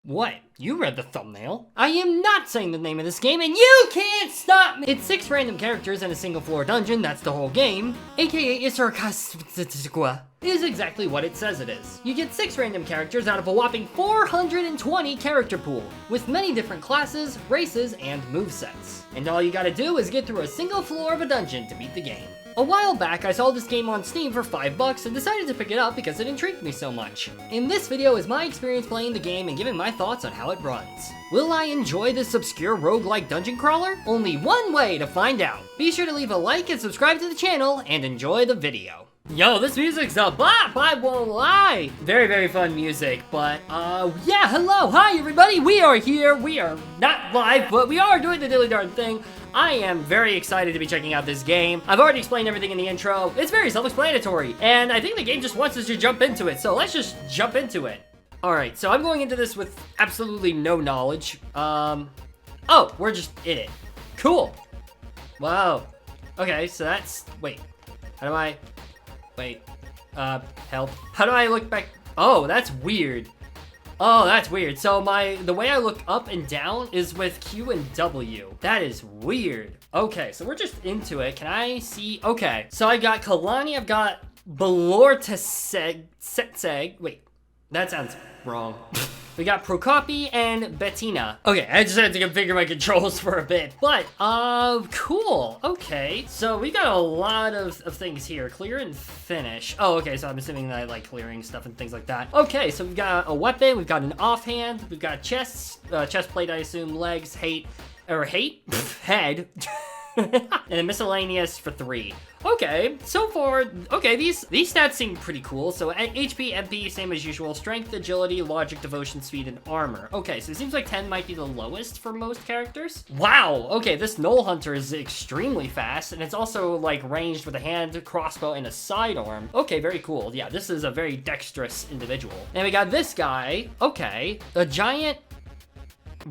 What? You read the thumbnail. I am not saying the name of this game, and you can't stop me! It's 6 random characters in a single floor dungeon, that's the whole game, aka Isarkaswa. Is exactly what it says it is. You get 6 random characters out of a whopping 420 character pool, with many different classes, races, and movesets. And all you gotta do is get through a single floor of a dungeon to beat the game. A while back, I saw this game on Steam for $5 and decided to pick it up because it intrigued me so much. In this video is my experience playing the game and giving my thoughts on how it runs. Will I enjoy this obscure roguelike dungeon crawler? Only one way to find out. Be sure to leave a like and subscribe to the channel and enjoy the video. Yo, this music's a bop, I won't lie. Very, very fun music, but, yeah, hello, hi everybody, we are here. We are not live, but we are doing the dilly darn thing. I am very excited to be checking out this game. I've already explained everything in the intro. It's very self-explanatory, and I think the game just wants us to jump into it, so let's just jump into it. Alright, so I'm going into this with absolutely no knowledge. Oh, we're just in it. Cool. Wow. Okay, so that's, wait, how do I... Wait, help. How do I look back? Oh, that's weird. Oh, that's weird. So the way I look up and down is with Q and W. That is weird. Okay, so we're just into it. Can I see? Okay, so I got Kalani, I've got Balortaseg. Wait, that sounds wrong. We got Prokopi and Bettina. Okay, I just had to configure my controls for a bit, but, cool. Okay, so we got a lot of things here. Clear and finish. Oh, okay, so I'm assuming that I like clearing stuff and things like that. Okay, so we've got a weapon, we've got an offhand, we've got chest plate, I assume, legs, head, and a miscellaneous for 3. Okay, so far, okay, these stats seem pretty cool. So HP, MP, same as usual. Strength, agility, logic, devotion, speed, and armor. Okay, so it seems like 10 might be the lowest for most characters. Wow, okay, this Knoll Hunter is extremely fast, and it's also, like, ranged with a hand, crossbow, and a sidearm. Okay, very cool. Yeah, this is a very dexterous individual. And we got this guy. Okay, a giant...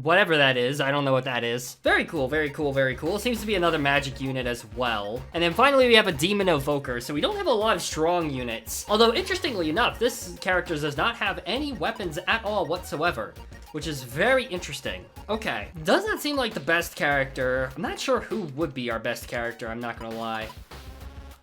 whatever that is, I don't know what that is. Very cool, very cool, very cool. Seems to be another magic unit as well. And then finally we have a demon evoker, so we don't have a lot of strong units. Although, interestingly enough, this character does not have any weapons at all whatsoever, which is very interesting. Okay, doesn't seem like the best character. I'm not sure who would be our best character, I'm not gonna lie.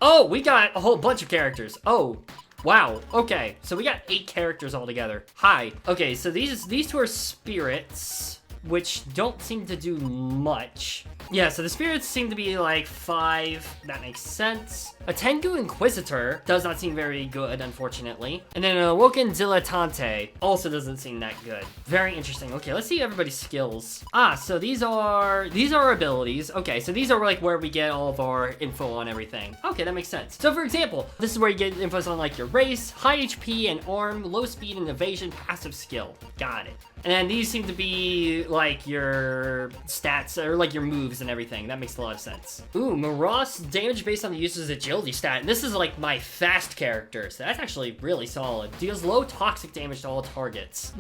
Oh, we got a whole bunch of characters. Oh. Wow, okay, so we got 8 characters altogether. Hi. Okay, so these 2 are spirits, which don't seem to do much. Yeah, so the spirits seem to be like 5, that makes sense. A Tengu Inquisitor does not seem very good, unfortunately. And then an Awoken Dilettante also doesn't seem that good. Very interesting. Okay, let's see everybody's skills. Ah, so these are abilities. Okay, so these are like where we get all of our info on everything. Okay, that makes sense. So for example, this is where you get info on like your race, high HP and arm, low speed and evasion, passive skill. Got it. And then these seem to be like your stats or like your moves and everything. That makes a lot of sense. Ooh, Moross, damage based on the user's agility stat. And this is like my fast character, so that's actually really solid. Deals low toxic damage to all targets.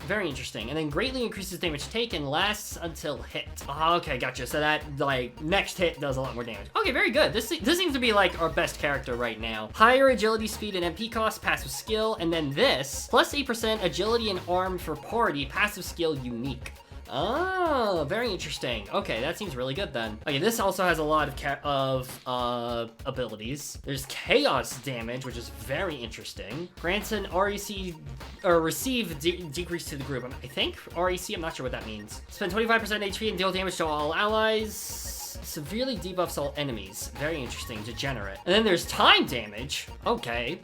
Very interesting. And then greatly increases damage taken, lasts until hit. Oh, okay, gotcha. So that like next hit does a lot more damage. Okay, very good. This seems to be like our best character right now. Higher agility, speed, and MP cost, passive skill. And then this, plus 8% agility and arm for party, passive skill unique. Oh, very interesting. Okay, that seems really good then. Okay, this also has a lot of abilities. There's chaos damage, which is very interesting. Grants an REC or receive decrease to the group. I think REC. I'm not sure what that means. Spend 25% HP and deal damage to all allies. Severely debuffs all enemies. Very interesting. Degenerate. And then there's time damage. Okay.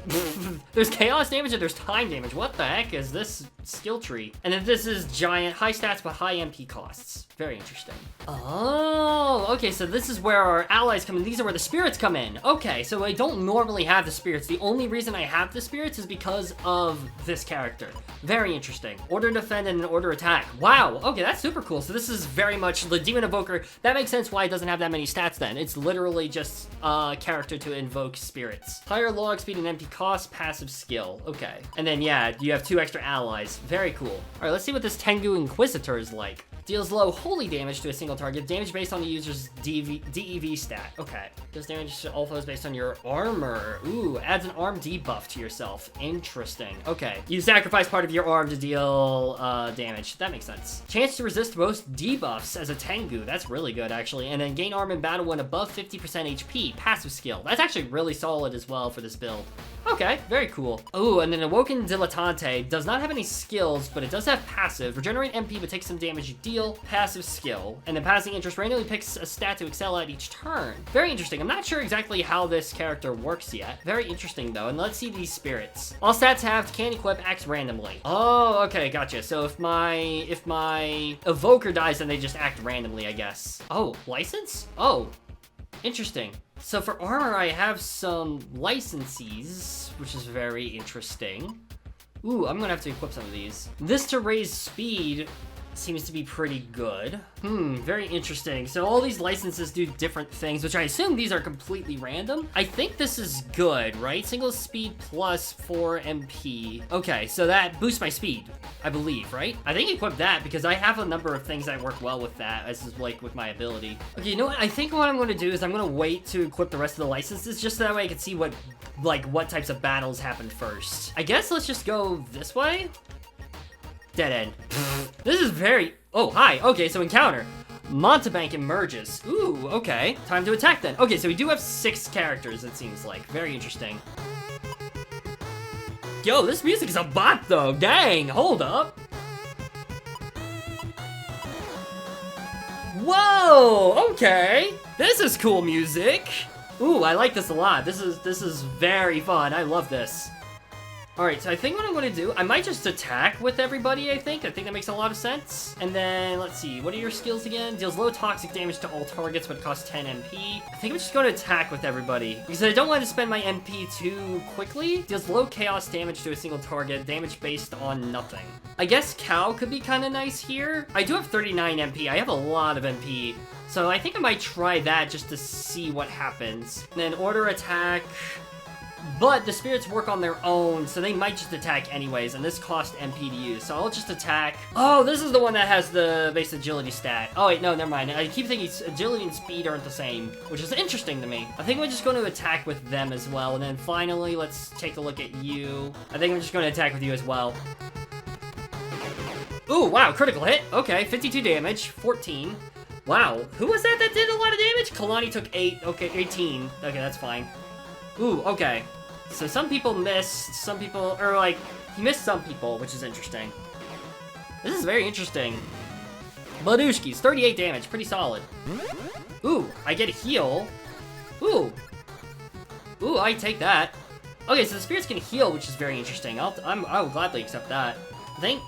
There's chaos damage and there's time damage. What the heck is this skill tree? And then this is giant, high stats but high MP costs. Very interesting. Oh, okay, so this is where our allies come in. These are where the spirits come in. Okay, so I don't normally have the spirits. The only reason I have the spirits is because of this character. Very interesting. Order defend and an order attack. Wow, okay, that's super cool. So this is very much the demon evoker. That makes sense why it doesn't have that many stats then. It's literally just a character to invoke spirits. Higher log speed and MP cost, passive skill. Okay. And then, yeah, you have 2 extra allies. Very cool. All right, let's see what this Tengu Inquisitor is like. Deals low holy damage to a single target. Damage based on the user's DEV stat. Okay. Does damage to all foes based on your armor. Ooh, adds an arm debuff to yourself. Interesting. Okay. You sacrifice part of your arm to deal damage. That makes sense. Chance to resist most debuffs as a Tengu. That's really good, actually. And then gain arm in battle when above 50% HP. Passive skill. That's actually really solid as well for this build. Okay, very cool. Ooh, and then Awoken Dilettante does not have any skills, but it does have passive. Regenerate MP, but takes some damage you deal. Passive skill. And then Passing Interest randomly picks a stat to excel at each turn. Very interesting. I'm not sure exactly how this character works yet. Very interesting, though. And let's see these spirits. All stats halved, can equip, acts randomly. Oh, okay, gotcha. So if my Evoker dies, then they just act randomly, I guess. Oh, license? Oh, interesting. So for armor, I have some licenses, which is very interesting. Ooh, I'm gonna have to equip some of these. This to raise speed seems to be pretty good. Very interesting. So all these licenses do different things, which I assume these are completely random. I think this is good, right? Single speed plus 4 MP. Okay, so that boosts my speed, I believe, right? I think equip that because I have a number of things that work well with that, as is like with my ability. Okay, you know what? I think what I'm gonna do is I'm gonna wait to equip the rest of the licenses just so that way I can see what types of battles happen first. I guess let's just go this way. Dead end. This is very... Oh, hi. Okay, so encounter. Montebank emerges. Ooh, okay. Time to attack then. Okay, so we do have 6 characters, it seems like. Very interesting. Yo, this music is a bot, though. Dang, hold up. Whoa, okay. This is cool music. Ooh, I like this a lot. This is very fun. I love this. Alright, so I think what I'm going to do, I might just attack with everybody, I think. I think that makes a lot of sense. And then, let's see, what are your skills again? Deals low toxic damage to all targets, but costs 10 MP. I think I'm just going to attack with everybody, because I don't want to spend my MP too quickly. Deals low chaos damage to a single target, damage based on nothing. I guess Cow could be kind of nice here. I do have 39 MP. I have a lot of MP. So I think I might try that just to see what happens. And then order attack... But the spirits work on their own, so they might just attack anyways, and this costs MP to use, so I'll just attack. Oh, this is the one that has the base agility stat. Oh wait, no, never mind. I keep thinking agility and speed aren't the same, which is interesting to me. I think we're just going to attack with them as well, and then finally, let's take a look at you. I think I'm just going to attack with you as well. Ooh, wow, critical hit. Okay, 52 damage, 14. Wow, who was that did a lot of damage? Kalani took 8, okay, 18. Okay, that's fine. Ooh, okay. So some people missed, some people, or like, he missed some people, which is interesting. This is very interesting. Bladushki's 38 damage, pretty solid. Ooh, I get a heal. Ooh. Ooh, I take that. Okay, so the spirits can heal, which is very interesting. I will gladly accept that. I think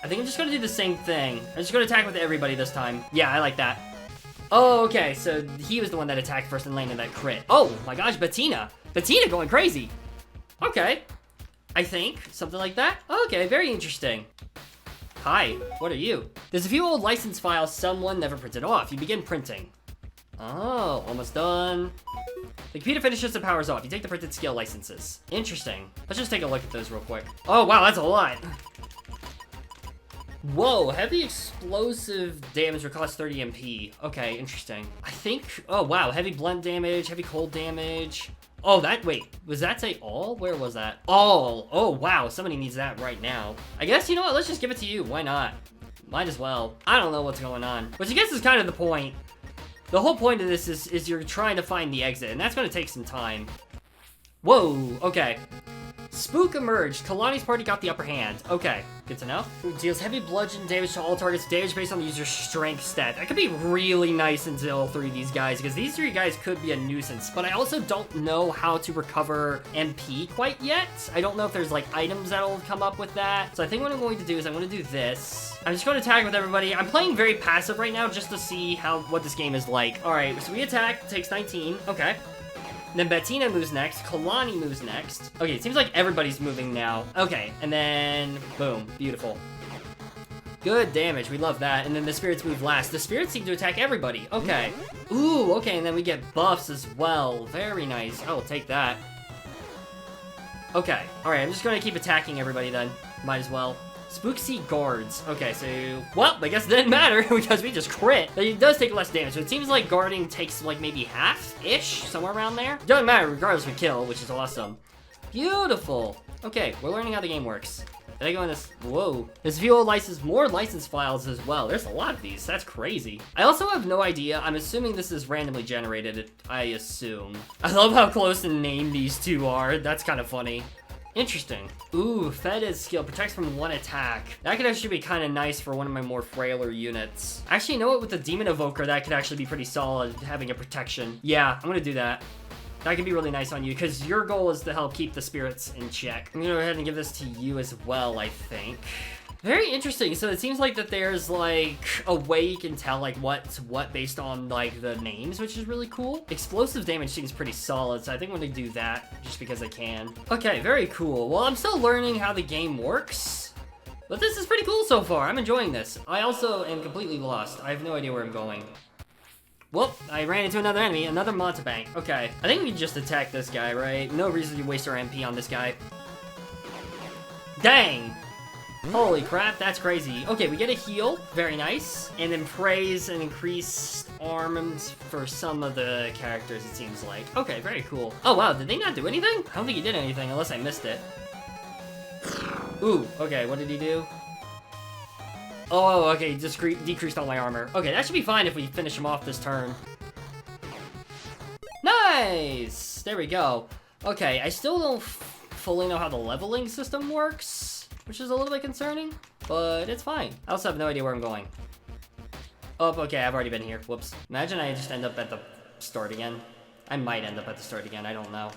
I'm just gonna do the same thing. I'm just gonna attack with everybody this time. Yeah, I like that. Oh, okay, so he was the one that attacked first and landed that crit. Oh my gosh, Bettina going crazy. Okay, I think, something like that. Okay, very interesting. Hi, what are you? There's a few old license files someone never printed off. You begin printing. Oh, almost done. The computer finishes and powers off. You take the printed skill licenses. Interesting. Let's just take a look at those real quick. Oh, wow, that's a lot. Whoa, heavy explosive damage will cost 30 MP. Okay, interesting. I think, oh wow, heavy blunt damage, heavy cold damage. Oh, wait, was that say all? Where was that? All. Oh, wow, somebody needs that right now. I guess, you know what, let's just give it to you. Why not? Might as well. I don't know what's going on. Which I guess is kind of the point. The whole point of this is you're trying to find the exit, and that's going to take some time. Whoa, okay. Spook emerged. Kalani's party got the upper hand. Okay, good to know. Deals heavy bludgeon damage to all targets, damage based on the user's strength stat. That could be really nice into all 3 of these guys, because these 3 guys could be a nuisance, but I also don't know how to recover MP quite yet. I don't know if there's like items that'll come up with that. So I think what I'm going to do is I'm going to do this. I'm just going to attack with everybody. I'm playing very passive right now just to see what this game is like. All right, so we attack, takes 19. Okay. Then Bettina moves next, Kalani moves next. Okay, it seems like everybody's moving now. Okay, and then, boom, beautiful. Good damage, we love that. And then the spirits move last. The spirits seem to attack everybody. Okay. Ooh, okay, and then we get buffs as well. Very nice, I will take that. Okay, all right, I'm just gonna keep attacking everybody then. Might as well. Spooksy guards. Okay, so, well, I guess it didn't matter because we just crit. But it does take less damage. So it seems like guarding takes like maybe half-ish, somewhere around there. Doesn't matter regardless of kill, which is awesome. Beautiful. Okay, we're learning how the game works. Did I go in this? Whoa. There's a few old more license files as well. There's a lot of these. That's crazy. I also have no idea. I'm assuming this is randomly generated, I assume. I love how close in name these two are. That's kind of funny. Interesting. Ooh, Fed skill protects from one attack. That could actually be kind of nice for one of my more frailer units. Actually, you know what? With the Demon Evoker, that could actually be pretty solid, having a protection. Yeah, I'm gonna do that. That could be really nice on you, because your goal is to help keep the spirits in check. I'm gonna go ahead and give this to you as well, I think. Very interesting. So it seems like that there's like a way you can tell like what's what based on like the names, which is really cool. Explosive damage seems pretty solid, so I think I'm gonna do that just because I can. Okay, very cool. Well, I'm still learning how the game works, but this is pretty cool so far. I'm enjoying this. I also am completely lost. I have no idea where I'm going. Whoop, I ran into another enemy, another Montebank. Okay, I think we can just attack this guy, right? No reason to waste our MP on this guy. Dang! Holy crap, that's crazy. Okay, we get a heal, very nice. And then praise and increased arms for some of the characters, it seems like. Okay, very cool. Oh wow, did they not do anything? I don't think he did anything, unless I missed it. Ooh, okay, what did he do? Oh, okay, just decreased all my armor. Okay, that should be fine if we finish him off this turn. Nice! There we go. Okay, I still don't fully know how the leveling system works, which is a little bit concerning, but it's fine. I also have no idea where I'm going. Oh, okay, I've already been here. Whoops. Imagine I just end up at the start again. I might end up at the start again, I don't know.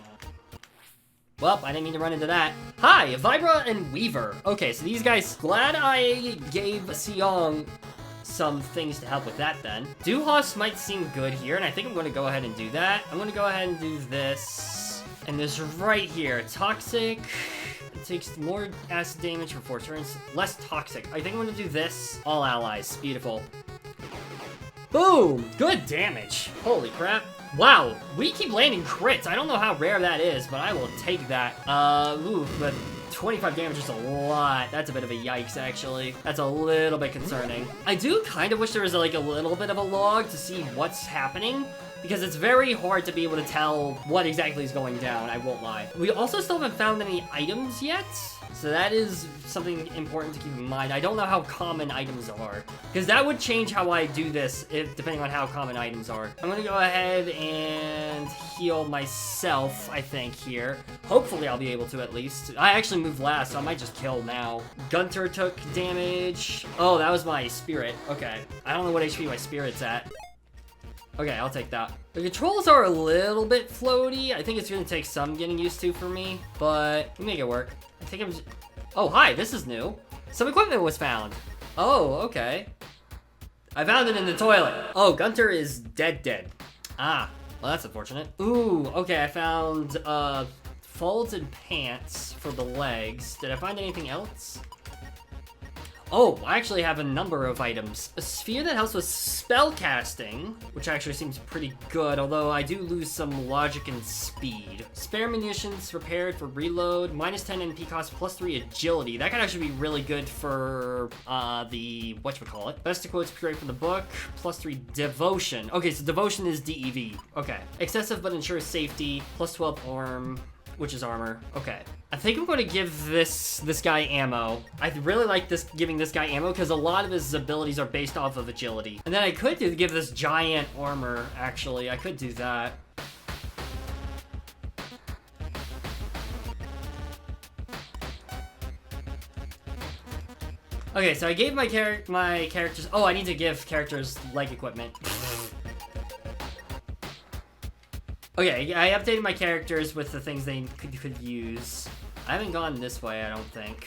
Well, I didn't mean to run into that. Hi, Vibra and Weaver. Okay, so these guys, glad I gave Seong some things to help with that then. Duhos might seem good here, and I think I'm going to go ahead and do that. I'm going to go ahead and do this. And this right here, Toxic. It takes more acid damage for 4 turns. Less Toxic. I think I'm going to do this. All allies. Beautiful. Boom! Good damage. Holy crap. Wow, we keep landing crits. I don't know how rare that is, but I will take that. Ooh, but 25 damage is a lot. That's a bit of a yikes, actually. That's a little bit concerning. I do kind of wish there was like a little bit of a log to see what's happening, because it's very hard to be able to tell what exactly is going down, I won't lie. We also still haven't found any items yet, so that is something important to keep in mind. I don't know how common items are, because that would change how I do this, depending on how common items are. I'm gonna go ahead and heal myself, I think, here. Hopefully I'll be able to, at least. I actually moved last, so I might just kill now. Gunter took damage. Oh, that was my spirit. Okay. I don't know what HP my spirit's at. Okay, I'll take that. The controls are a little bit floaty. I think it's gonna take some getting used to for me, but we make it work. I think I'm just... Oh, hi, this is new. Some equipment was found. Oh, okay. I found it in the toilet. Oh, Gunter is dead. Ah, well, that's unfortunate. Ooh, okay, I found folds and pants for the legs. Did I find anything else? Oh, I actually have a number of items. A sphere that helps with spell casting, which actually seems pretty good, although I do lose some logic and speed. Spare munitions prepared for reload, minus 10 NP cost, plus 3 agility. That could actually be really good for the, whatchamacallit. Best quotes great from the book, plus 3 devotion. Okay, so devotion is DEV. Okay. Excessive but ensures safety, plus 12 arm, which is armor. Okay. I think I'm going to give this guy ammo. I really like giving this guy ammo because a lot of his abilities are based off of agility. And then I could give this giant armor, actually. I could do that. Okay, so I gave my characters... Oh, I need to give characters leg equipment. Okay, I updated my characters with the things they could use. I haven't gone this way, I don't think.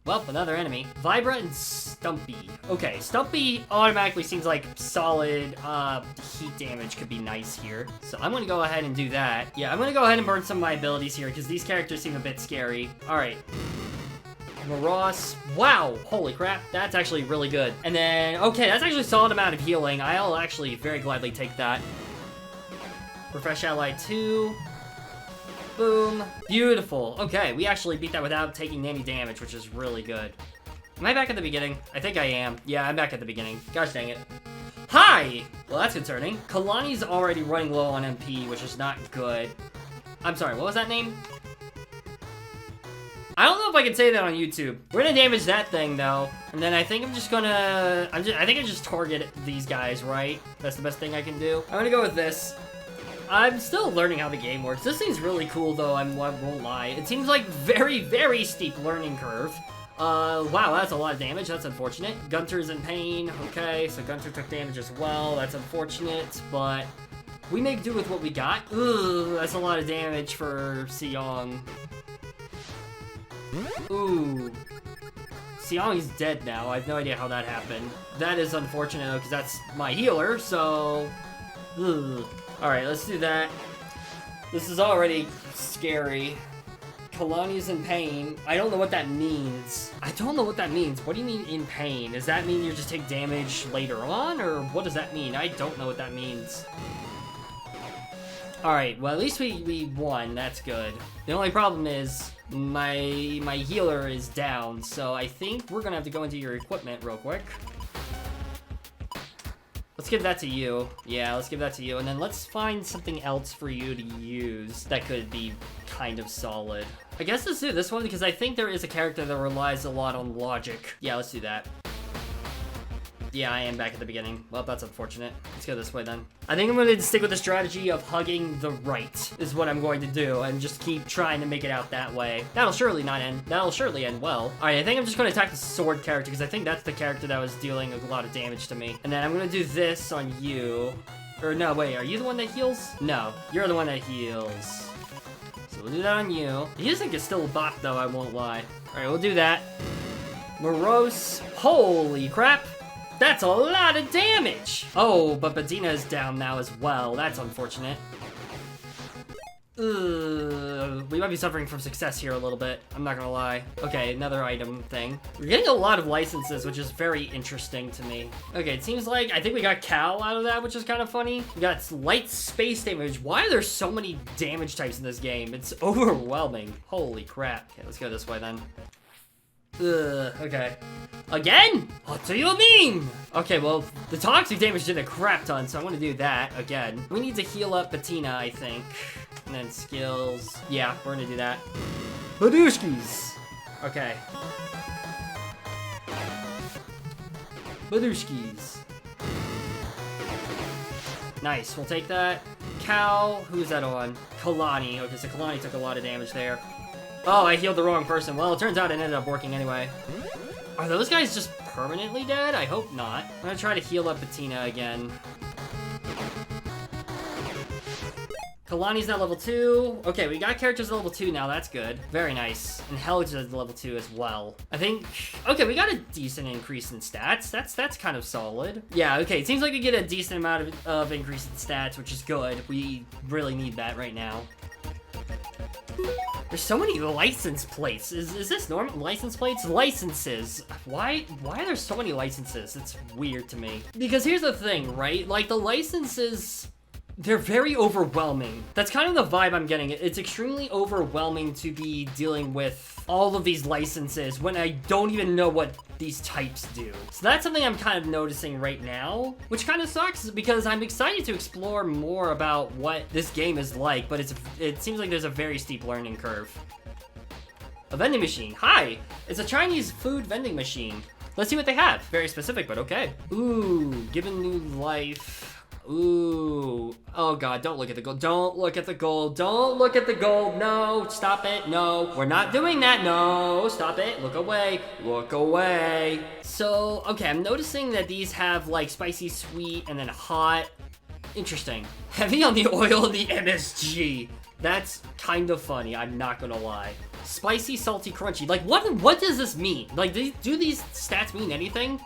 Well, another enemy. Vibra and Stumpy. Okay, Stumpy automatically seems like solid heat damage could be nice here. So I'm gonna go ahead and do that. Yeah, I'm gonna go ahead and burn some of my abilities here because these characters seem a bit scary. All right. Ross. Wow, holy crap, that's actually really good. And then, okay, that's actually a solid amount of healing. I'll actually very gladly take that. Refresh Ally 2. Boom. Beautiful. Okay, we actually beat that without taking any damage, which is really good. Am I back at the beginning? I think I am. Yeah, I'm back at the beginning. Gosh dang it. Hi! Well, that's concerning. Kalani's already running low on MP, which is not good. I'm sorry, what was that name? I don't know if I can say that on YouTube. We're gonna damage that thing though, and then I think I'm just gonna, I think I just target these guys, right? That's the best thing I can do. I'm gonna go with this. I'm still learning how the game works. This thing's really cool though, I won't lie. It seems like very, very steep learning curve. Wow, that's a lot of damage. That's unfortunate. Gunter's in pain. Okay, so Gunter took damage as well. That's unfortunate, but we make do with what we got. Ugh, that's a lot of damage for Seong. Ooh. Seong is dead now. I have no idea how that happened. That is unfortunate, because that's my healer, so... Ugh. Alright, let's do that. This is already scary. Kalani's in pain. I don't know what that means. I don't know what that means. What do you mean in pain? Does that mean you just take damage later on, or what does that mean? I don't know what that means. Alright, well at least we won. That's good. The only problem is my healer is down, so I think we're gonna have to go into your equipment real quick. Let's give that to you. Yeah, let's give that to you, and then let's find something else for you to use that could be kind of solid. I guess let's do this one because I think there is a character that relies a lot on logic. Yeah, let's do that. Yeah, I am back at the beginning. Well, that's unfortunate. Let's go this way then. I think I'm going to stick with the strategy of hugging the right is what I'm going to do, and just keep trying to make it out that way. That'll surely end well. All right, I think I'm just going to attack the sword character because I think that's the character that was dealing a lot of damage to me. And then I'm going to do this on you. Or no, wait, are you the one that heals? No, you're the one that heals. So we'll do that on you. The music is still a bot though, I won't lie. All right, we'll do that. Morose, holy crap. That's a lot of damage! Oh, but Bedina is down now as well. That's unfortunate. We might be suffering from success here a little bit. I'm not gonna lie. Okay, another item thing. We're getting a lot of licenses, which is very interesting to me. Okay, it seems like, I think we got Cal out of that, which is kind of funny. We got light space damage. Why are there so many damage types in this game? It's overwhelming. Holy crap. Okay, let's go this way then. Okay. Again? What do you mean? Okay, well, the toxic damage did a crap ton, so I'm gonna do that again. We need to heal up Bettina, I think. And then skills. Yeah, we're gonna do that. Badushkis! Okay. Badushkis. Nice, we'll take that. Cow, who's that on? Kalani. Okay, so Kalani took a lot of damage there. Oh, I healed the wrong person. Well, it turns out it ended up working anyway. Are those guys just permanently dead? I hope not. I'm gonna try to heal up Bettina again. Kalani's now level 2. Okay, we got characters at level 2 now. That's good. Very nice. And Helge is level 2 as well. I think... Okay, we got a decent increase in stats. That's kind of solid. Yeah, okay. It seems like we get a decent amount of increase in stats, which is good. We really need that right now. There's so many license plates. Is this normal? License plates? Licenses. Why are there so many licenses? It's weird to me. Because here's the thing, right? Like, the licenses, they're very overwhelming. That's kind of the vibe I'm getting. It's extremely overwhelming to be dealing with all of these licenses when I don't even know what these types do. So that's something I'm kind of noticing right now, which kind of sucks because I'm excited to explore more about what this game is like, but it seems like there's a very steep learning curve. A vending machine. Hi! It's a Chinese food vending machine. Let's see what they have. Very specific, but okay. Ooh, given new life. Ooh. Oh god, don't look at the gold. Don't look at the gold. Don't look at the gold. No, stop it. No, we're not doing that. No, stop it. Look away. Look away. So, okay, I'm noticing that these have like spicy, sweet, and then hot. Interesting. Heavy on the oil and the MSG. That's kind of funny, I'm not gonna lie. Spicy, salty, crunchy. Like, what does this mean? Like, do these stats mean anything?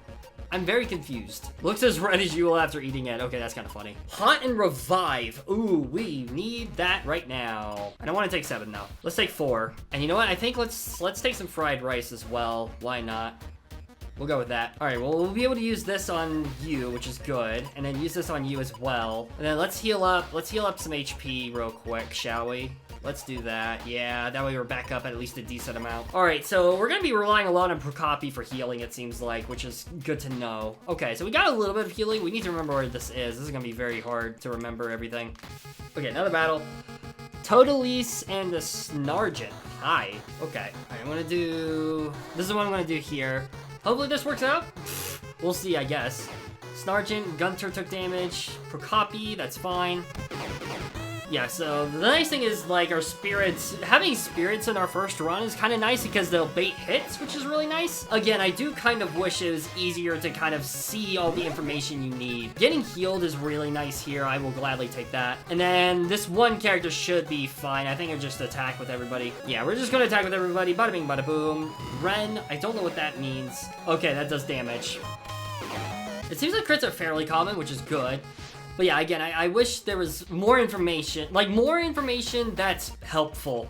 I'm very confused. Looks as red as usual after eating it. Okay, that's kind of funny. Haunt and revive. Ooh, we need that right now. I don't want to take 7 though. Let's take 4. And you know what? I think let's take some fried rice as well. Why not? We'll go with that. All right, well, we'll be able to use this on you, which is good. And then use this on you as well. And then let's heal up some HP real quick, shall we? Let's do that. Yeah, that way we're back up at least a decent amount. All right, so we're gonna be relying a lot on Procopy for healing, it seems like, which is good to know. Okay, so we got a little bit of healing. We need to remember where this is. This is gonna be very hard to remember everything. Okay, another battle. Totalice and the Snargent. Hi. Okay, all right, I'm gonna do... This is what I'm gonna do here. Hopefully this works out. We'll see, I guess. Snargent, Gunter took damage. Procopy, that's fine. Yeah, so the nice thing is, like, our spirits, having spirits in our first run is kind of nice because they'll bait hits, which is really nice. Again, I do kind of wish it was easier to kind of see all the information you need. Getting healed is really nice here. I will gladly take that. And then this one character should be fine. I think it'll just attack with everybody. Yeah, we're just going to attack with everybody. Bada bing, bada boom. Ren, I don't know what that means. Okay, that does damage. It seems like crits are fairly common, which is good. But yeah, again, I wish there was more information, like more information that's helpful.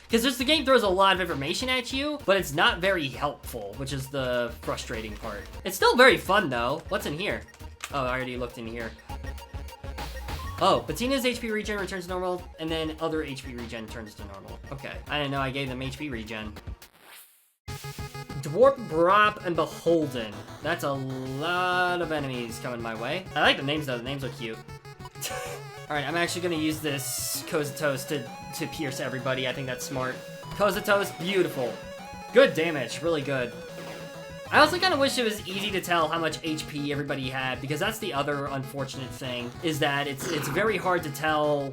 Because the game throws a lot of information at you, but it's not very helpful, which is the frustrating part. It's still very fun though. What's in here? Oh, I already looked in here. Oh, Bettina's HP regen returns to normal, and then other HP regen turns to normal. Okay, I didn't know I gave them HP regen. Dwarf, Brop, and Beholden. That's a lot of enemies coming my way. I like the names though, the names are cute. Alright, I'm actually gonna use this Kozatos to pierce everybody. I think that's smart. Kozatos, beautiful. Good damage, really good. I also kind of wish it was easy to tell how much HP everybody had, because that's the other unfortunate thing, is that it's very hard to tell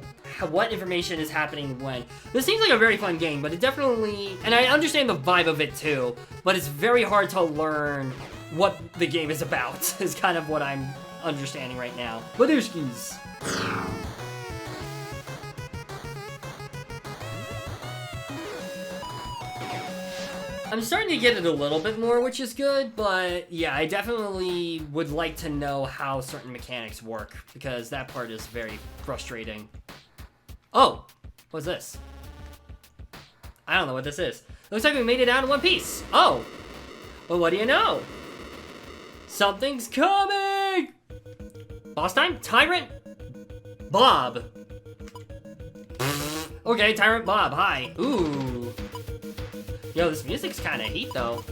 what information is happening when. This seems like a very fun game, but it definitely, and I understand the vibe of it too, but it's very hard to learn what the game is about, is kind of what I'm understanding right now. Badushkis. I'm starting to get it a little bit more, which is good, but yeah, I definitely would like to know how certain mechanics work, because that part is very frustrating. Oh, what's this? I don't know what this is. Looks like we made it out in one piece. Oh, well, what do you know? Something's coming! Boss time? Tyrant Bob. Okay, Tyrant Bob, hi. Ooh. Yo, this music's kind of heat, though.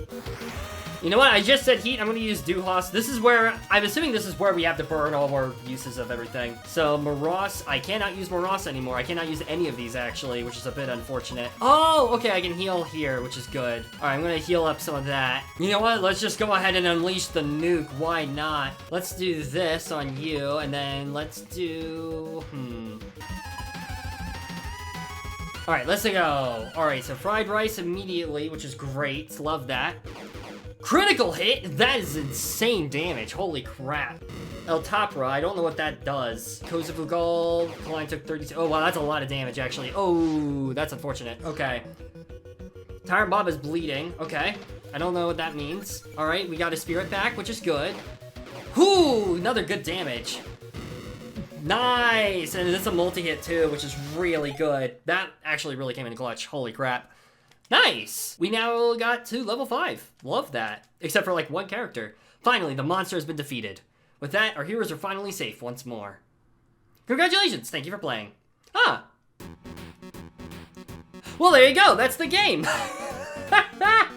You know what? I just said heat. I'm going to use Duhas. This is where... I'm assuming this is where we have to burn all of our uses of everything. So, Moros. I cannot use Moros anymore. I cannot use any of these, actually, which is a bit unfortunate. Oh, okay. I can heal here, which is good. All right, I'm going to heal up some of that. You know what? Let's just go ahead and unleash the nuke. Why not? Let's do this on you, and then let's do... Alright, let's go. Alright, so fried rice immediately, which is great. Love that. Critical hit? That is insane damage. Holy crap. El Tapra, I don't know what that does. Kozavugal, Klein took 32. Oh, wow, that's a lot of damage, actually. Oh, that's unfortunate. Okay. Tyrant Bob is bleeding. Okay. I don't know what that means. Alright, we got a spirit back, which is good. Whoo! Another good damage. Nice! And it's a multi-hit too, which is really good. That actually really came in clutch. Holy crap. Nice! We now got to level 5. Love that. Except for like one character. Finally, the monster has been defeated. With that, our heroes are finally safe once more. Congratulations! Thank you for playing. Ah! Well, there you go! That's the game!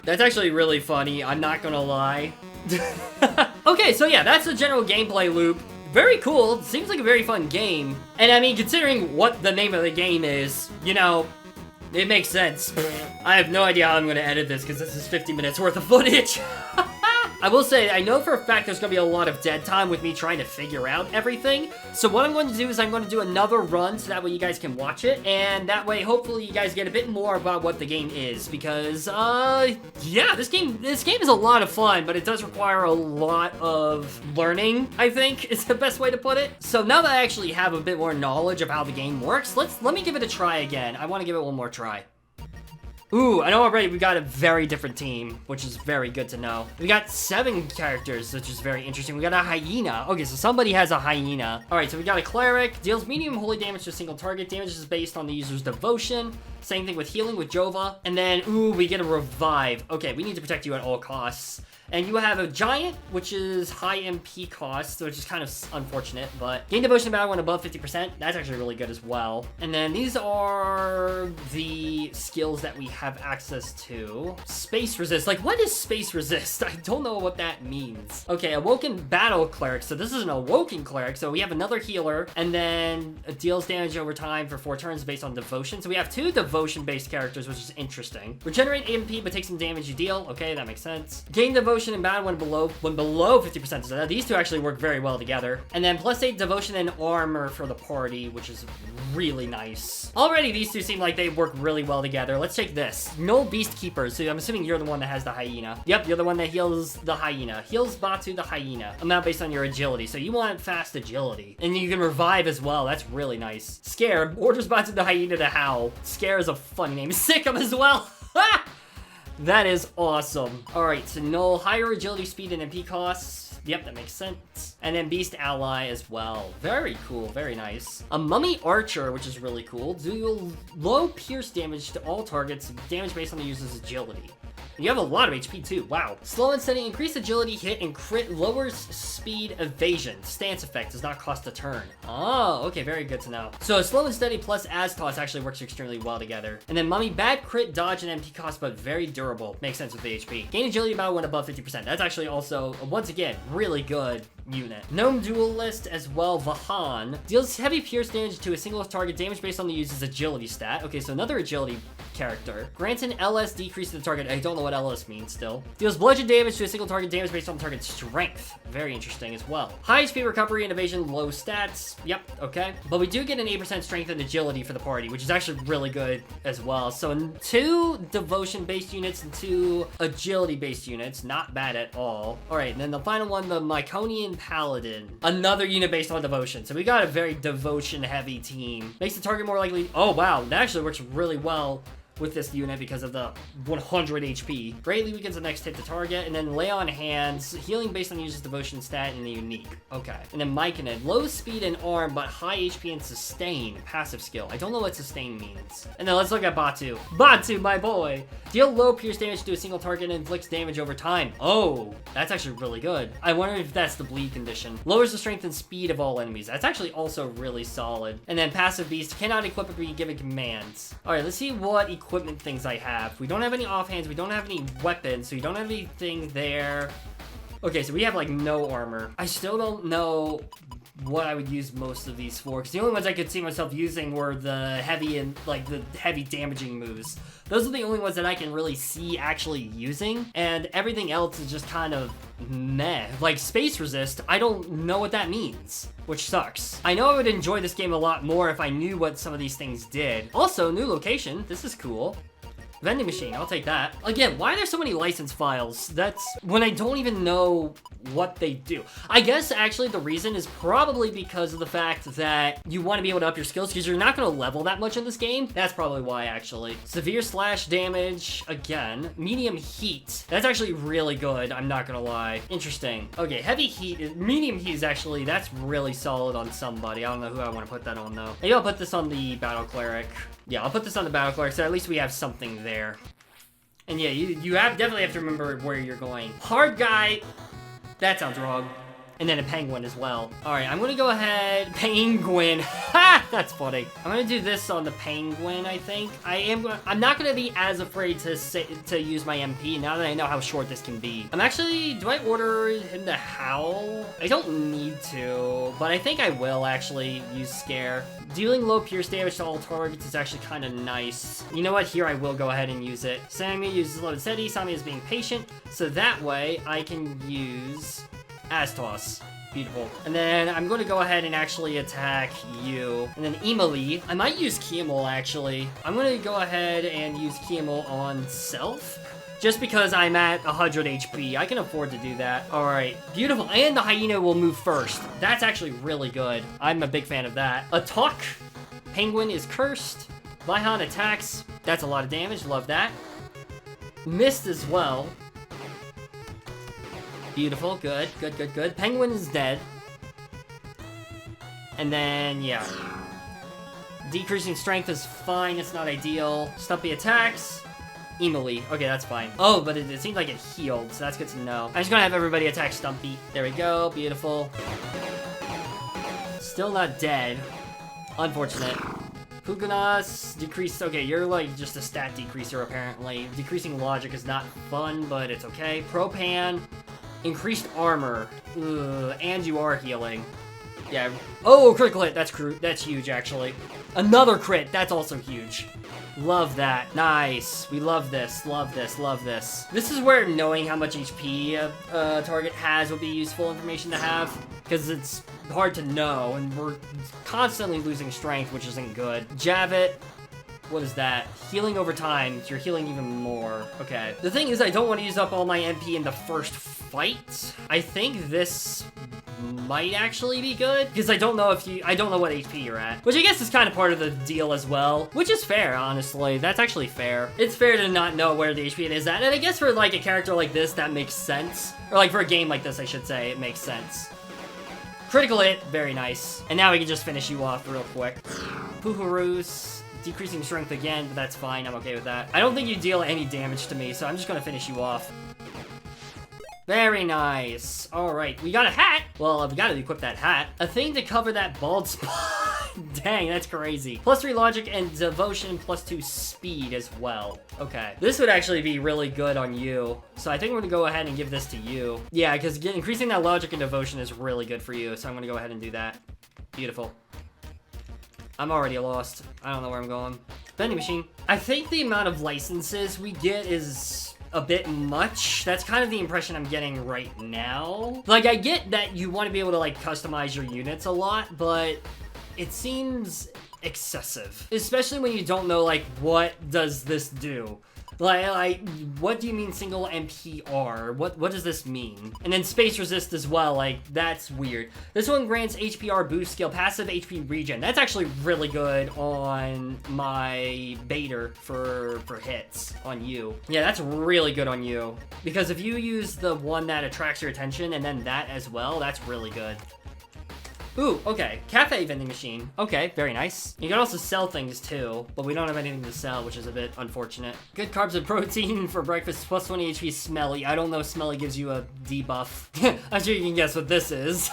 That's actually really funny, I'm not gonna lie. Okay, so yeah, that's the general gameplay loop. Very cool. Seems like a very fun game. And I mean, considering what the name of the game is, you know, it makes sense. I have no idea how I'm going to edit this because this is 50 minutes worth of footage. I will say, I know for a fact there's going to be a lot of dead time with me trying to figure out everything. So what I'm going to do is I'm going to do another run so that way you guys can watch it. And that way, hopefully, you guys get a bit more about what the game is. Because, yeah, this game is a lot of fun, but it does require a lot of learning, I think, is the best way to put it. So now that I actually have a bit more knowledge of how the game works, let me give it a try again. I want to give it one more try. Ooh, I know already we got a very different team, which is very good to know. We got 7 characters, which is very interesting. We got a hyena. Okay, so somebody has a hyena. All right, so we got a cleric. Deals medium holy damage to a single target. Damage is based on the user's devotion. Same thing with healing with Jova. And then, ooh, we get a revive. Okay, we need to protect you at all costs. And you have a Giant, which is high MP cost, which is kind of unfortunate, but gain devotion battle when above 50%. That's actually really good as well. And then these are the skills that we have access to. Space resist. Like, what is space resist? I don't know what that means. Okay, awoken battle cleric. So this is an awoken cleric. So we have another healer, and then it deals damage over time for 4 turns based on devotion. So we have 2 devotion-based characters, which is interesting. Regenerate MP, but take some damage you deal. Okay, that makes sense. Gain devotion in battle when below 50%. So these two actually work very well together. And then +8 devotion and armor for the party, which is really nice. Already, these two seem like they work really well together. Let's take this. No beast keepers. So I'm assuming you're the one that has the hyena. Yep, you're the one that heals the hyena. Heals Batu the hyena. Amount based on your agility. So you want fast agility. And you can revive as well. That's really nice. Scare orders Batu the hyena to howl. Scare is a funny name. Sick 'em as well. That is awesome. All right, so no higher agility, speed, and MP costs. Yep, that makes sense. And then Beast Ally as well. Very cool, very nice. A Mummy Archer, which is really cool. Do low pierce damage to all targets, damage based on the user's agility. You have a lot of HP too, wow. Slow and steady, increase agility, hit, and crit, lowers speed, evasion. Stance effect does not cost a turn. Oh, okay, very good to know. So slow and steady plus As-Toss actually works extremely well together. And then Mummy, bad crit, dodge, and MP cost, but very durable. Makes sense with the HP. Gain agility battle when above 50%. That's actually also, once again, really good unit. Gnome Duelist as well, Vahan. Deals heavy pierce damage to a single target, damage based on the user's agility stat. Okay, so another agility character. Grants an LS decrease to the target. I don't know what LS means still. Deals bludgeon damage to a single target, damage based on the target's strength. Very interesting as well. High HP recovery and evasion, low stats. Yep, okay. But we do get an 8% strength and agility for the party, which is actually really good as well. So 2 devotion-based units and 2 agility-based units. Not bad at all. All right, and then the final one, the Myconian Paladin. Another unit based on devotion. So we got a very devotion-heavy team. Makes the target more likely... Oh, wow. That actually works really well with this unit because of the 100 HP. Greatly weakens the next hit to target, and then Lay on Hands, healing based on the user's devotion stat and the unique. Okay. And then Myconid, low speed and arm, but high HP and sustain, passive skill. I don't know what sustain means. And then let's look at Batu. Batu, my boy! Deal low pierce damage to a single target and inflicts damage over time. Oh, that's actually really good. I wonder if that's the bleed condition. Lowers the strength and speed of all enemies. That's actually also really solid. And then Passive Beast, cannot equip or be given commands. All right, let's see what equipment things I have. We don't have any offhands, we don't have any weapons, so you don't have anything there. Okay, so we have like no armor. I still don't know what I would use most of these for, because the only ones I could see myself using were the heavy and like the heavy damaging moves. Those are the only ones that I can really see actually using, and everything else is just kind of meh. Like Space Resist, I don't know what that means, which sucks. I know I would enjoy this game a lot more if I knew what some of these things did. Also, new location, this is cool. Vending machine, I'll take that. Again, why are there so many license files? That's when I don't even know what they do. I guess actually the reason is probably because of the fact that you want to be able to up your skills because you're not going to level that much in this game. That's probably why actually. Severe slash damage, again. Medium heat. That's actually really good, I'm not going to lie. Interesting. Okay, heavy heat, medium heat is actually, that's really solid on somebody. I don't know who I want to put that on though. Maybe I'll put this on the Battle Cleric. Yeah, I'll put this on the Battle Cleric, so at least we have something there. And yeah, you definitely have to remember where you're going. Hard guy, that sounds wrong. And then a penguin as well. All right, I'm gonna go ahead, penguin. Ha, that's funny. I'm gonna do this on the penguin, I think. I'm not gonna be as afraid to use my MP now that I know how short this can be. I'm actually, do I order him to howl? I don't need to, but I think I will actually use scare. Dealing low pierce damage to all targets is actually kind of nice. You know what, here I will go ahead and use it. Sammy uses low and steady, Sammy is being patient, so that way I can use As-Toss. Beautiful. And then I'm going to go ahead and actually attack you. And then Emily. I might use Kiemel, actually. I'm going to go ahead and use Kiemel on self. Just because I'm at 100 HP. I can afford to do that. All right. Beautiful. And the hyena will move first. That's actually really good. I'm a big fan of that. Attack. Penguin is cursed. Vihan attacks. That's a lot of damage. Love that. Missed as well. Beautiful, good, good, good, good. Penguin is dead. And then, yeah. Decreasing strength is fine, it's not ideal. Stumpy attacks. Emily. Okay, that's fine. Oh, but it seems like it healed, so that's good to know. I'm just gonna have everybody attack Stumpy. There we go. Beautiful. Still not dead. Unfortunate. Puganas, decrease. Okay, you're like just a stat decreaser apparently. Decreasing logic is not fun, but it's okay. Propan, increased armor. Ugh, and you are healing. Yeah. Oh, critical hit. That's huge actually. Another crit. That's also huge. Love that. Nice. We love this. Love this. Love this. This is where knowing how much HP a target has would be useful information to have, because it's hard to know, and we're constantly losing strength, which isn't good. Javit. What is that? Healing over time. You're healing even more. Okay. The thing is, I don't want to use up all my MP in the first fight. I think this might actually be good, because I don't know what HP you're at, which I guess is kind of part of the deal as well, which is fair, honestly. That's actually fair. It's fair to not know where the HP it is at, and I guess for like a character like this, that makes sense. Or like for a game like this, I should say, it makes sense. Critical hit, very nice. And now we can just finish you off real quick. Puhuroos, decreasing strength again, but that's fine, I'm okay with that. I don't think you deal any damage to me, so I'm just gonna finish you off. Very nice. All right, we got a hat. Well, we gotta equip that hat. A thing to cover that bald spot. Dang, that's crazy. +3 logic and devotion, +2 speed as well. Okay, this would actually be really good on you. So I think we're gonna go ahead and give this to you. Yeah, because increasing that logic and devotion is really good for you. So I'm gonna go ahead and do that. Beautiful. I'm already lost. I don't know where I'm going. Vending machine. I think the amount of licenses we get is a bit much. That's kind of the impression I'm getting right now. Like, I get that you want to be able to, like, customize your units a lot, but it seems excessive. Especially when you don't know, like, what does this do? Like, what do you mean single MPR? What does this mean? And then space resist as well, like, that's weird. This one grants HPR boost skill, passive HP regen. That's actually really good on my baiter for hits on you. Yeah, that's really good on you. Because if you use the one that attracts your attention and then that as well, that's really good. Ooh, okay. Cafe vending machine. Okay, very nice. You can also sell things too, but we don't have anything to sell, which is a bit unfortunate. Good carbs and protein for breakfast, +20 HP Smelly. I don't know if Smelly gives you a debuff. I'm sure you can guess what this is.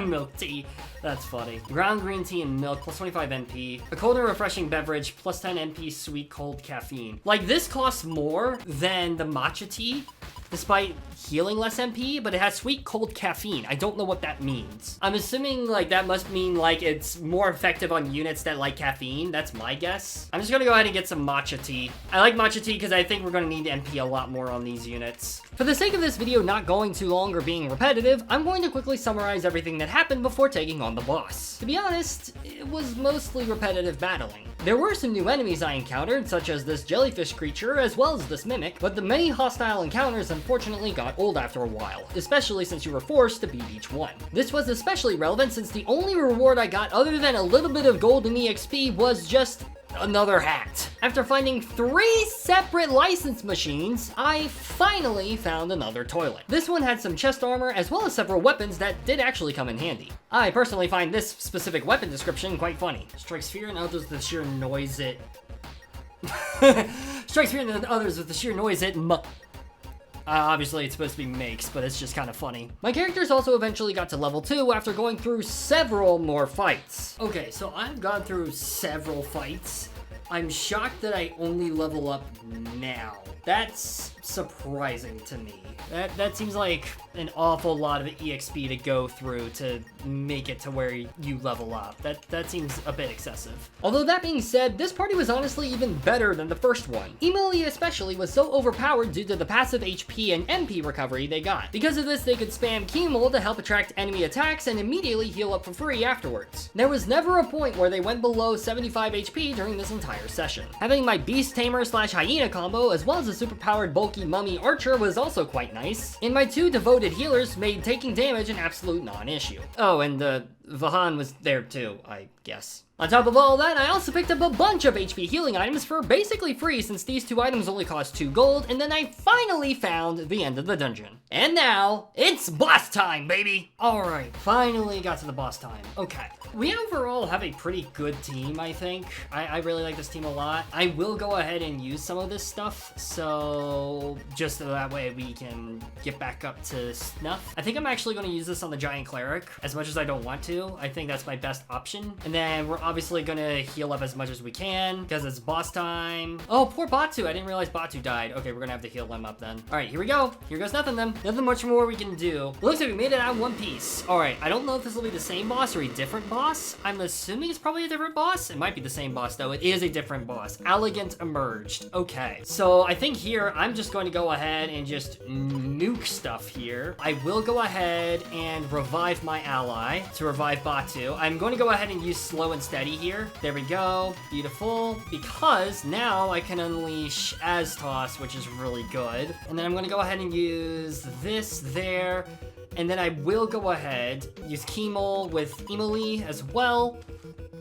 Milk tea. That's funny. Ground green tea and milk, +25 NP. A cold and refreshing beverage, +10 NP sweet cold caffeine. Like, this costs more than the matcha tea, despite healing less MP, but it has sweet cold caffeine. I don't know what that means. I'm assuming like that must mean like it's more effective on units that like caffeine. That's my guess. I'm just gonna go ahead and get some matcha tea. I like matcha tea because I think we're gonna need MP a lot more on these units. For the sake of this video not going too long or being repetitive, I'm going to quickly summarize everything that happened before taking on the boss. To be honest, it was mostly repetitive battling. There were some new enemies I encountered, such as this jellyfish creature, as well as this mimic, but the many hostile encounters unfortunately got old after a while, especially since you were forced to beat each one. This was especially relevant since the only reward I got other than a little bit of gold and EXP was just another hat. After finding 3 separate license machines, I finally found another toilet. This one had some chest armor as well as several weapons that did actually come in handy. I personally find this specific weapon description quite funny. Strikes fear in others with the sheer noise it... Strikes fear in others with the sheer noise it obviously it's supposed to be makes, but it's just kind of funny. My characters also eventually got to level 2 after going through several more fights. Okay, so I've gone through several fights. I'm shocked that I only level up now. That's surprising to me. That seems like an awful lot of EXP to go through to make it to where you level up. That seems a bit excessive. Although that being said, this party was honestly even better than the first one. Emily especially was so overpowered due to the passive HP and MP recovery they got. Because of this, they could spam Chemo to help attract enemy attacks and immediately heal up for free afterwards. There was never a point where they went below 75 HP during this entire session. Having my Beast Tamer / Hyena combo as well as a superpowered bulky mummy archer was also quite nice. And my 2 devoted healers made taking damage an absolute non-issue. Oh, and the Vahan was there too, I guess. On top of all that, I also picked up a bunch of HP healing items for basically free since these 2 items only cost 2 gold, and then I finally found the end of the dungeon. And now, it's boss time, baby! Alright, finally got to the boss time. Okay. We overall have a pretty good team, I think. I really like this team a lot. I will go ahead and use some of this stuff, so just so that way we can get back up to snuff. I think I'm actually going to use this on the Giant Cleric, as much as I don't want to. I think that's my best option. And then we're obviously gonna heal up as much as we can because it's boss time. Oh, poor Batu. I didn't realize Batu died. Okay, we're gonna have to heal him up then. All right, here we go. Here goes nothing then. Nothing much more we can do. Looks like we made it out in one piece. All right, I don't know if this will be the same boss or a different boss. I'm assuming it's probably a different boss. It might be the same boss though. It is a different boss. Elegant emerged. Okay, so I think here I'm just going to go ahead and just nuke stuff here. I will go ahead and revive my ally to revive Batu. I'm going to go ahead and use slow and steady here. There we go. Beautiful. Because now I can unleash Aztos, which is really good. And then I'm going to go ahead and use this there. And then I will go ahead, use Kemal with Emily as well.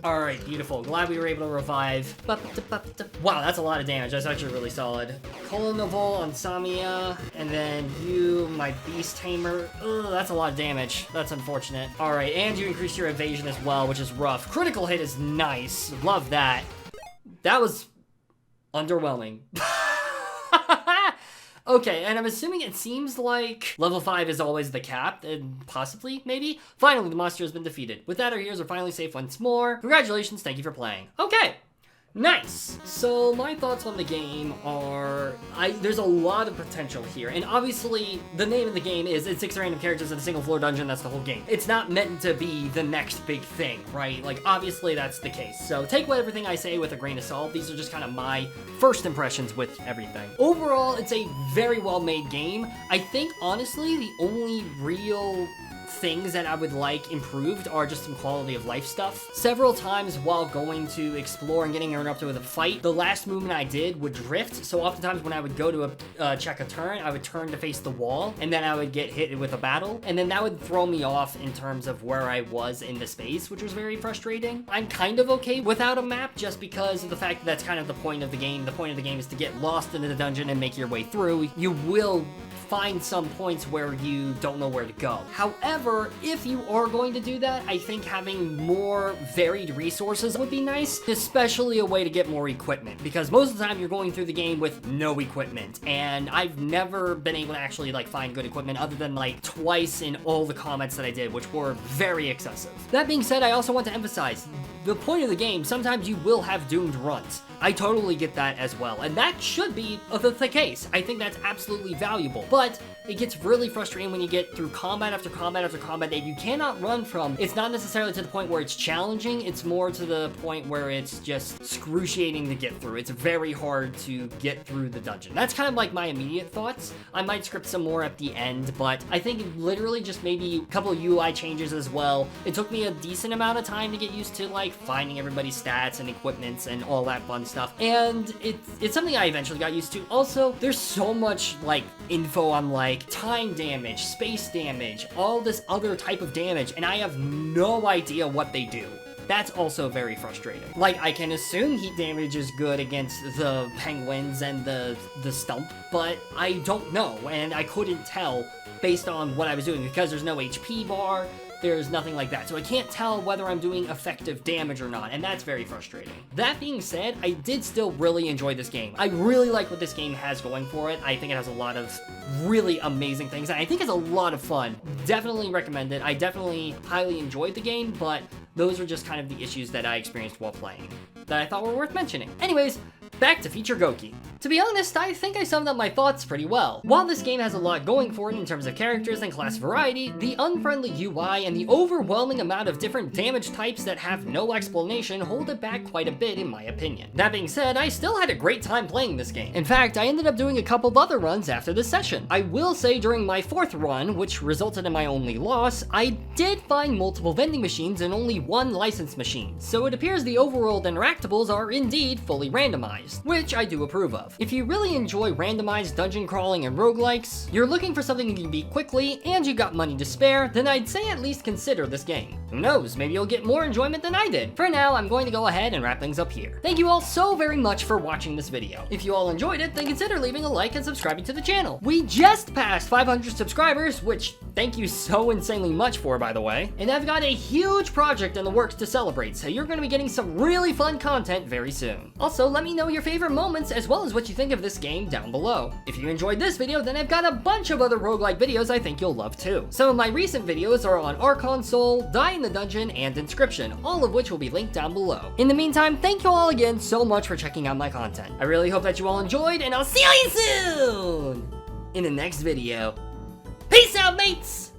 All right, beautiful. Glad we were able to revive. Wow, that's a lot of damage. That's actually really solid. Kolonivol on Samia, and then you, my Beast Tamer. Ugh, that's a lot of damage. That's unfortunate. All right, and you increase your evasion as well, which is rough. Critical hit is nice. Love that. That was underwhelming. Okay, and I'm assuming it seems like level 5 is always the cap, and possibly, maybe? Finally, the monster has been defeated. With that, our heroes are finally safe once more. Congratulations, thank you for playing. Okay, nice. So my thoughts on the game are, there's a lot of potential here, and obviously, the name of the game is it's 6 random characters in a single floor dungeon, that's the whole game. It's not meant to be the next big thing, right? Like, obviously that's the case. So take everything I say with a grain of salt. These are just kind of my first impressions with everything. Overall, it's a very well-made game. I think, honestly, the only real things that I would like improved are just some quality of life stuff. Several times while going to explore and getting interrupted with a fight, the last movement I did would drift, so oftentimes when I would go to check a turn, I would turn to face the wall, and then I would get hit with a battle, and then that would throw me off in terms of where I was in the space, which was very frustrating. I'm kind of okay without a map just because of the fact that that's kind of the point of the game. The point of the game is to get lost into the dungeon and make your way through. You will find some points where you don't know where to go. However, if you are going to do that, I think having more varied resources would be nice, especially a way to get more equipment, because most of the time you're going through the game with no equipment, and I've never been able to actually like find good equipment other than like twice in all the comments that I did, which were very excessive. That being said, I also want to emphasize, the point of the game, sometimes you will have doomed runs. I totally get that as well, and that should be the case. I think that's absolutely valuable, but it gets really frustrating when you get through combat after combat after combat that you cannot run from. It's not necessarily to the point where it's challenging, it's more to the point where it's just excruciating to get through. It's very hard to get through the dungeon. That's kind of like my immediate thoughts. I might script some more at the end, but I think literally just maybe a couple of UI changes as well. It took me a decent amount of time to get used to like finding everybody's stats and equipments and all that fun stuff, and it's something I eventually got used to. Also, there's so much like info on like time damage, space damage, all this other type of damage, and I have no idea what they do. That's also very frustrating. Like, I can assume heat damage is good against the penguins and the stump, but I don't know, and I couldn't tell based on what I was doing because there's no HP bar. There's nothing like that, so I can't tell whether I'm doing effective damage or not, and that's very frustrating. That being said, I did still really enjoy this game. I really like what this game has going for it. I think it has a lot of really amazing things, and I think it's a lot of fun. Definitely recommend it. I definitely highly enjoyed the game, but those are just kind of the issues that I experienced while playing that I thought were worth mentioning. Anyways, back to Feature Gokey. To be honest, I think I summed up my thoughts pretty well. While this game has a lot going for it in terms of characters and class variety, the unfriendly UI and the overwhelming amount of different damage types that have no explanation hold it back quite a bit in my opinion. That being said, I still had a great time playing this game. In fact, I ended up doing a couple of other runs after this session. I will say during my 4th run, which resulted in my only loss, I did find multiple vending machines and only one licensed machine, so it appears the overworld interactables are indeed fully randomized, which I do approve of. If you really enjoy randomized dungeon crawling and roguelikes, you're looking for something you can beat quickly, and you got money to spare, then I'd say at least consider this game. Who knows, maybe you'll get more enjoyment than I did. For now, I'm going to go ahead and wrap things up here. Thank you all so very much for watching this video. If you all enjoyed it, then consider leaving a like and subscribing to the channel. We just passed 500 subscribers, which thank you so insanely much for, by the way. And I've got a huge project in the works to celebrate, so you're gonna be getting some really fun content very soon. Also, let me know your favorite moments as well as what you think of this game down below. If you enjoyed this video, then I've got a bunch of other roguelike videos I think you'll love too. Some of my recent videos are on Archon Soul, Die in the Dungeon, and Inscription, all of which will be linked down below. In the meantime, thank you all again so much for checking out my content. I really hope that you all enjoyed, and I'll see you soon in the next video. Peace out, mates!